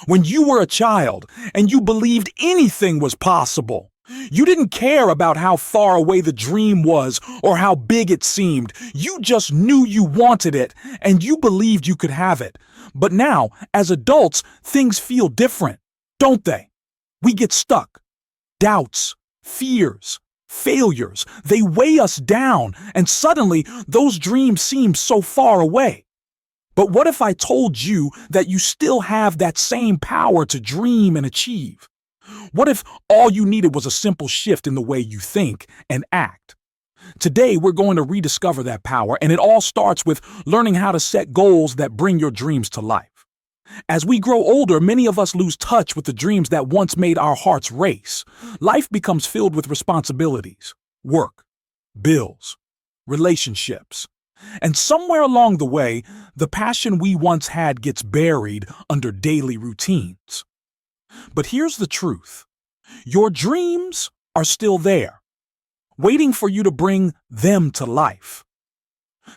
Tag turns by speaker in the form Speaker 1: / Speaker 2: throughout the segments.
Speaker 1: When you were a child and you believed anything was possible. You didn't care about how far away the dream was or how big it seemed. You just knew you wanted it and you believed you could have it. But now, as adults, things feel different, don't they? We get stuck. Doubts, fears, failures, they weigh us down, and suddenly those dreams seem so far away. But what if I told you that you still have that same power to dream and achieve? What if all you needed was a simple shift in the way you think and act? Today, we're going to rediscover that power, and it all starts with learning how to set goals that bring your dreams to life. As we grow older, many of us lose touch with the dreams that once made our hearts race. Life becomes filled with responsibilities, work, bills, relationships. And somewhere along the way, the passion we once had gets buried under daily routines. But here's the truth. Your dreams are still there, waiting for you to bring them to life.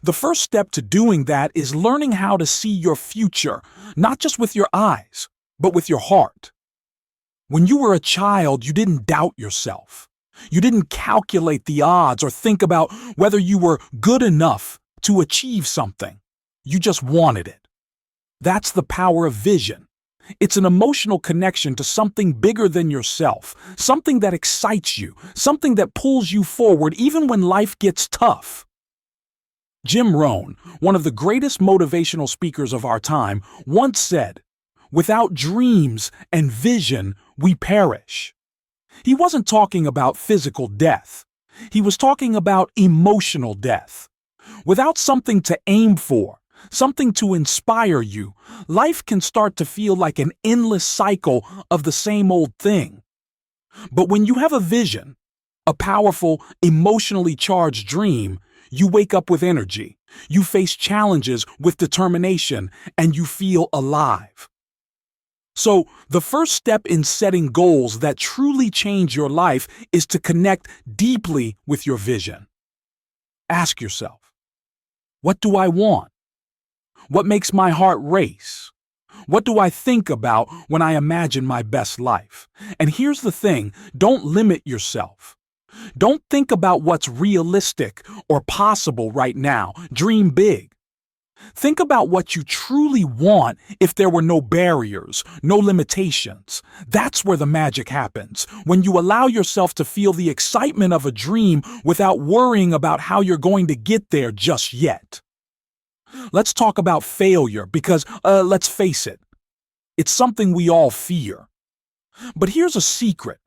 Speaker 1: The first step to doing that is learning how to see your future, not just with your eyes, but with your heart. When you were a child, you didn't doubt yourself. You didn't calculate the odds or think about whether you were good enough to achieve something. You just wanted it. That's the power of vision. It's an emotional connection to something bigger than yourself, something that excites you, something that pulls you forward even when life gets tough. Jim Rohn, one of the greatest motivational speakers of our time, once said, "Without dreams and vision, we perish." He wasn't talking about physical death. He was talking about emotional death. Without something to aim for, something to inspire you, life can start to feel like an endless cycle of the same old thing. But when you have a vision, a powerful, emotionally charged dream, you wake up with energy, you face challenges with determination, and you feel alive. So, the first step in setting goals that truly change your life is to connect deeply with your vision. Ask yourself, what do I want? What makes my heart race? What do I think about when I imagine my best life? And here's the thing, don't limit yourself. Don't think about what's realistic or possible right now. Dream big. Think about what you truly want if there were no barriers, no limitations. That's where the magic happens, when you allow yourself to feel the excitement of a dream without worrying about how you're going to get there just yet. Let's talk about failure because, let's face it, it's something we all fear. But here's a secret.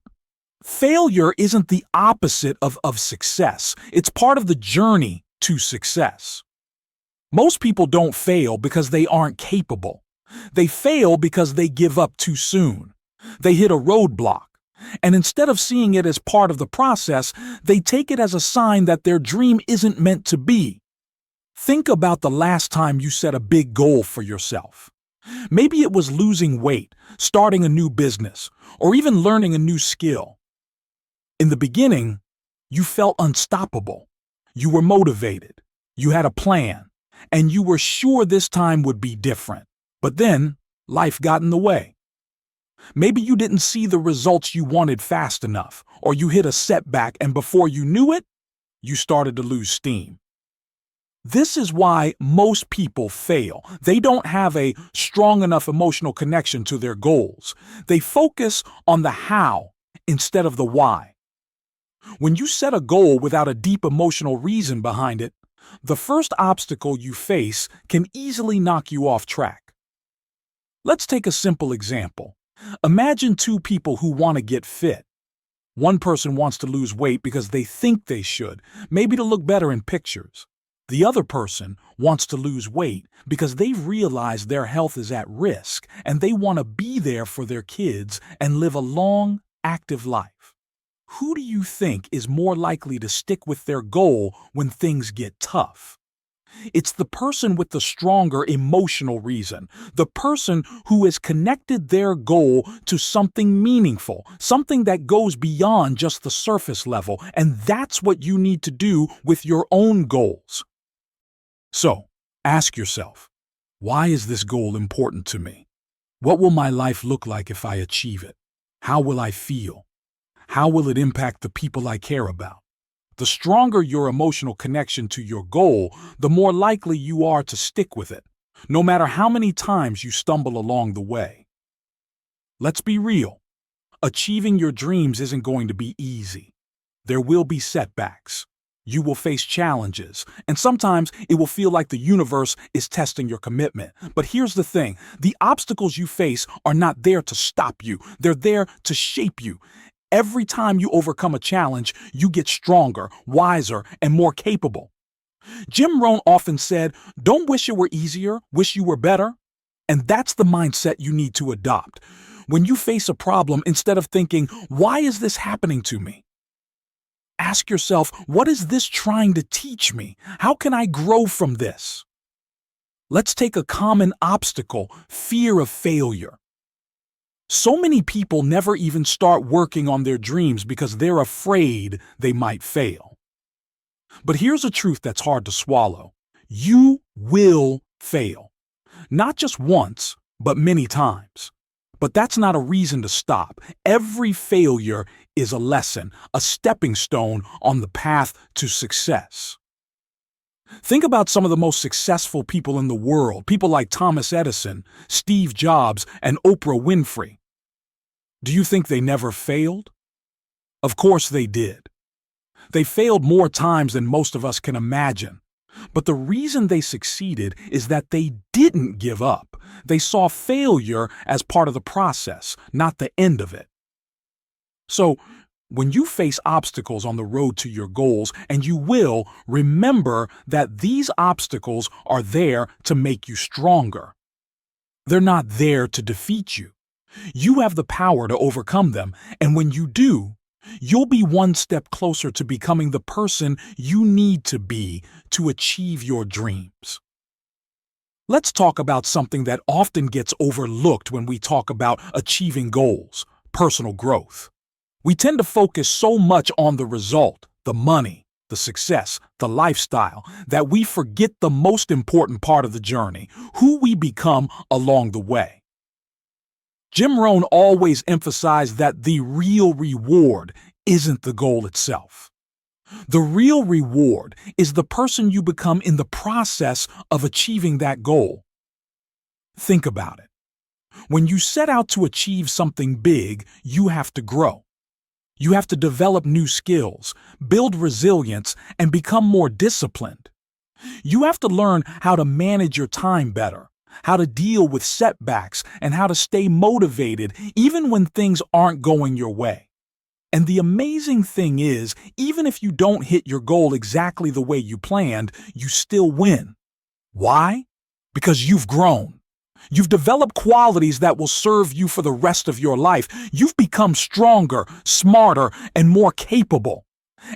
Speaker 1: Failure isn't the opposite of success. It's part of the journey to success. Most people don't fail because they aren't capable. They fail because they give up too soon. They hit a roadblock. And instead of seeing it as part of the process, they take it as a sign that their dream isn't meant to be. Think about the last time you set a big goal for yourself. Maybe it was losing weight, starting a new business, or even learning a new skill. In the beginning, you felt unstoppable. You were motivated. You had a plan. And you were sure this time would be different. But then, life got in the way. Maybe you didn't see the results you wanted fast enough, or you hit a setback and before you knew it, you started to lose steam. This is why most people fail. They don't have a strong enough emotional connection to their goals. They focus on the how instead of the why. When you set a goal without a deep emotional reason behind it, the first obstacle you face can easily knock you off track. Let's take a simple example. Imagine two people who want to get fit. One person wants to lose weight because they think they should, maybe to look better in pictures. The other person wants to lose weight because they've realized their health is at risk and they want to be there for their kids and live a long, active life. Who do you think is more likely to stick with their goal when things get tough? It's the person with the stronger emotional reason, the person who has connected their goal to something meaningful, something that goes beyond just the surface level, and that's what you need to do with your own goals. So, ask yourself, why is this goal important to me? What will my life look like if I achieve it? How will I feel? How will it impact the people I care about? The stronger your emotional connection to your goal, the more likely you are to stick with it, no matter how many times you stumble along the way. Let's be real. Achieving your dreams isn't going to be easy. There will be setbacks. You will face challenges, and sometimes it will feel like the universe is testing your commitment. But here's the thing, the obstacles you face are not there to stop you. They're there to shape you. Every time you overcome a challenge, you get stronger, wiser, and more capable. Jim Rohn often said, "Don't wish it were easier, wish you were better." And that's the mindset you need to adopt. When you face a problem, instead of thinking, "Why is this happening to me?" ask yourself, "What is this trying to teach me? How can I grow from this?" Let's take a common obstacle, fear of failure. So many people never even start working on their dreams because they're afraid they might fail. But here's a truth that's hard to swallow. You will fail. Not just once, but many times. But that's not a reason to stop. Every failure is a lesson, a stepping stone on the path to success. Think about some of the most successful people in the world, people like Thomas Edison, Steve Jobs, and Oprah Winfrey. Do you think they never failed? Of course they did. They failed more times than most of us can imagine. But the reason they succeeded is that they didn't give up. They saw failure as part of the process, not the end of it. So, when you face obstacles on the road to your goals, and you will, remember that these obstacles are there to make you stronger. They're not there to defeat you. You have the power to overcome them, and when you do, you'll be one step closer to becoming the person you need to be to achieve your dreams. Let's talk about something that often gets overlooked when we talk about achieving goals: personal growth. We tend to focus so much on the result, the money, the success, the lifestyle, that we forget the most important part of the journey, who we become along the way. Jim Rohn always emphasized that the real reward isn't the goal itself. The real reward is the person you become in the process of achieving that goal. Think about it. When you set out to achieve something big, you have to grow. You have to develop new skills, build resilience, and become more disciplined. You have to learn how to manage your time better, how to deal with setbacks, and how to stay motivated even when things aren't going your way. And the amazing thing is, even if you don't hit your goal exactly the way you planned, you still win. Why? Because you've grown. You've developed qualities that will serve you for the rest of your life. You've become stronger, smarter, and more capable.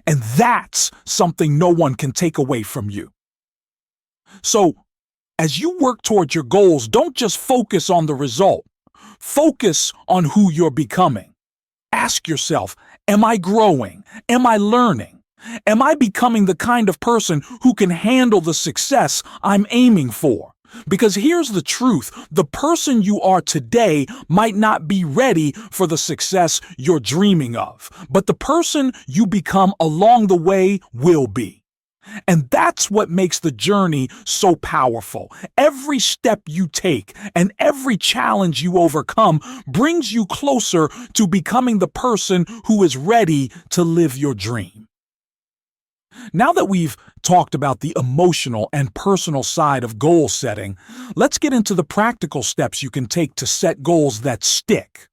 Speaker 1: And that's something no one can take away from you. So, as you work towards your goals, don't just focus on the result. Focus on who you're becoming. Ask yourself, am I growing? Am I learning? Am I becoming the kind of person who can handle the success I'm aiming for? Because here's the truth, the person you are today might not be ready for the success you're dreaming of, but the person you become along the way will be. And that's what makes the journey so powerful. Every step you take and every challenge you overcome brings you closer to becoming the person who is ready to live your dream. Now that we've talked about the emotional and personal side of goal setting, let's get into the practical steps you can take to set goals that stick.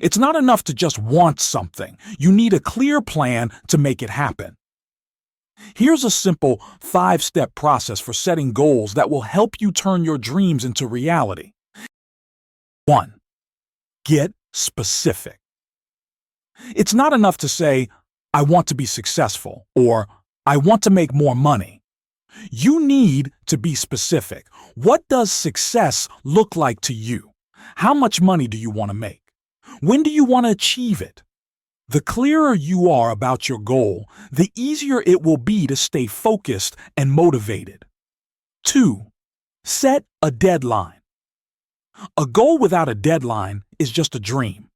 Speaker 1: It's not enough to just want something. You need a clear plan to make it happen. Here's a simple 5-step process for setting goals that will help you turn your dreams into reality. 1. Get specific. It's not enough to say, "I want to be successful," or "I want to make more money." You need to be specific. What does success look like to you? How much money do you want to make? When do you want to achieve it? The clearer you are about your goal, the easier it will be to stay focused and motivated. 2. Set a deadline. A goal without a deadline is just a dream.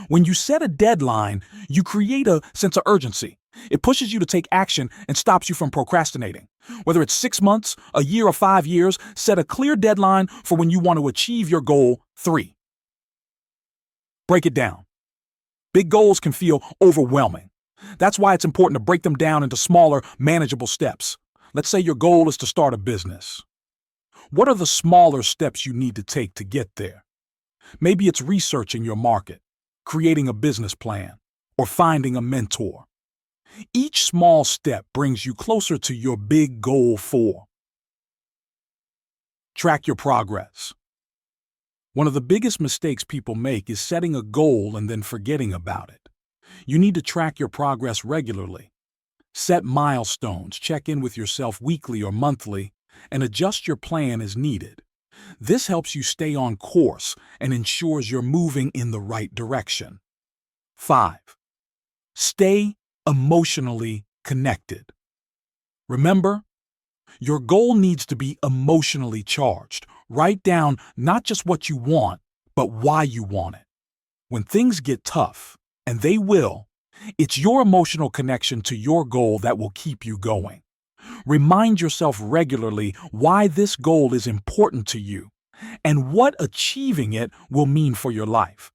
Speaker 1: When you set a deadline, you create a sense of urgency. It pushes you to take action and stops you from procrastinating. Whether it's 6 months, a year, or 5 years, set a clear deadline for when you want to achieve your goal. 3. Break it down. Big goals can feel overwhelming. That's why it's important to break them down into smaller, manageable steps. Let's say your goal is to start a business. What are the smaller steps you need to take to get there? Maybe it's researching your market, creating a business plan, or finding a mentor. Each small step brings you closer to your big goal. 4. Track your progress. One of the biggest mistakes people make is setting a goal and then forgetting about it. You need to track your progress regularly. Set milestones, check in with yourself weekly or monthly, and adjust your plan as needed. This helps you stay on course and ensures you're moving in the right direction. 5. Stay emotionally connected. Remember, your goal needs to be emotionally charged. Write down not just what you want, but why you want it. When things get tough, and they will, it's your emotional connection to your goal that will keep you going. Remind yourself regularly why this goal is important to you and what achieving it will mean for your life.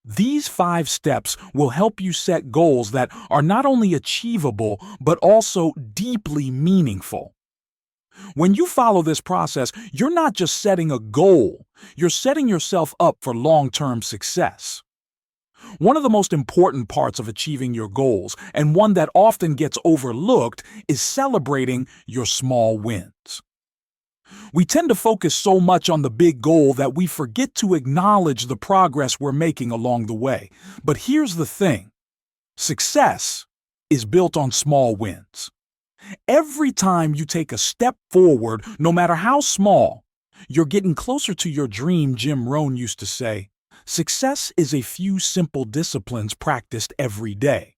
Speaker 1: These 5 steps will help you set goals that are not only achievable, but also deeply meaningful. When you follow this process, you're not just setting a goal, you're setting yourself up for long-term success. One of the most important parts of achieving your goals, and one that often gets overlooked, is celebrating your small wins. We tend to focus so much on the big goal that we forget to acknowledge the progress we're making along the way. But here's the thing: success is built on small wins. Every time you take a step forward, no matter how small, you're getting closer to your dream. Jim Rohn used to say, "Success is a few simple disciplines practiced every day."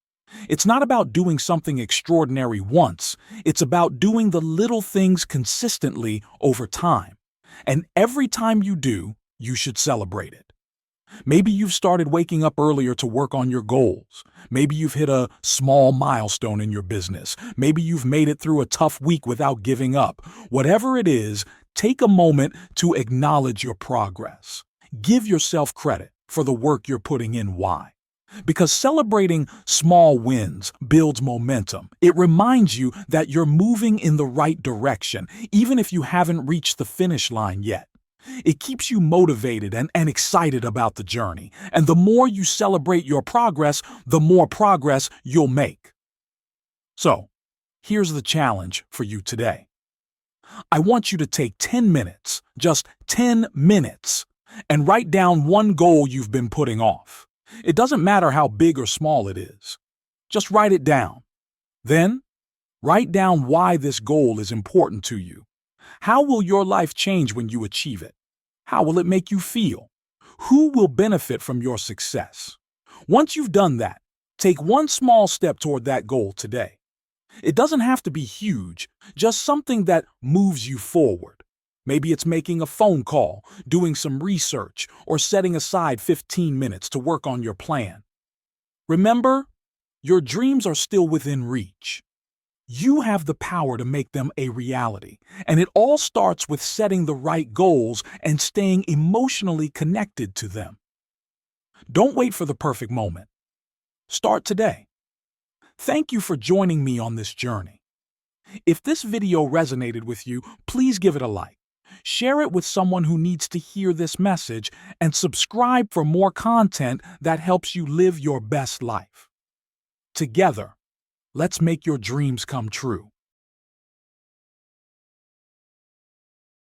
Speaker 1: It's not about doing something extraordinary once. It's about doing the little things consistently over time. And every time you do, you should celebrate it. Maybe you've started waking up earlier to work on your goals. Maybe you've hit a small milestone in your business. Maybe you've made it through a tough week without giving up. Whatever it is, take a moment to acknowledge your progress. Give yourself credit for the work you're putting in. Why? Because celebrating small wins builds momentum. It reminds you that you're moving in the right direction, even if you haven't reached the finish line yet. It keeps you motivated and excited about the journey. And the more you celebrate your progress, the more progress you'll make. So, here's the challenge for you today. I want you to take 10 minutes, just 10 minutes, and write down one goal you've been putting off. It doesn't matter how big or small it is. Just write it down. Then, write down why this goal is important to you. How will your life change when you achieve it? How will it make you feel? Who will benefit from your success? Once you've done that, take one small step toward that goal today. It doesn't have to be huge, just something that moves you forward. Maybe it's making a phone call, doing some research, or setting aside 15 minutes to work on your plan. Remember, your dreams are still within reach. You have the power to make them a reality, and it all starts with setting the right goals and staying emotionally connected to them. Don't wait for the perfect moment. Start today. Thank you for joining me on this journey. If this video resonated with you, please give it a like. Share it with someone who needs to hear this message, and subscribe for more content that helps you live your best life. Together, let's make your dreams come true.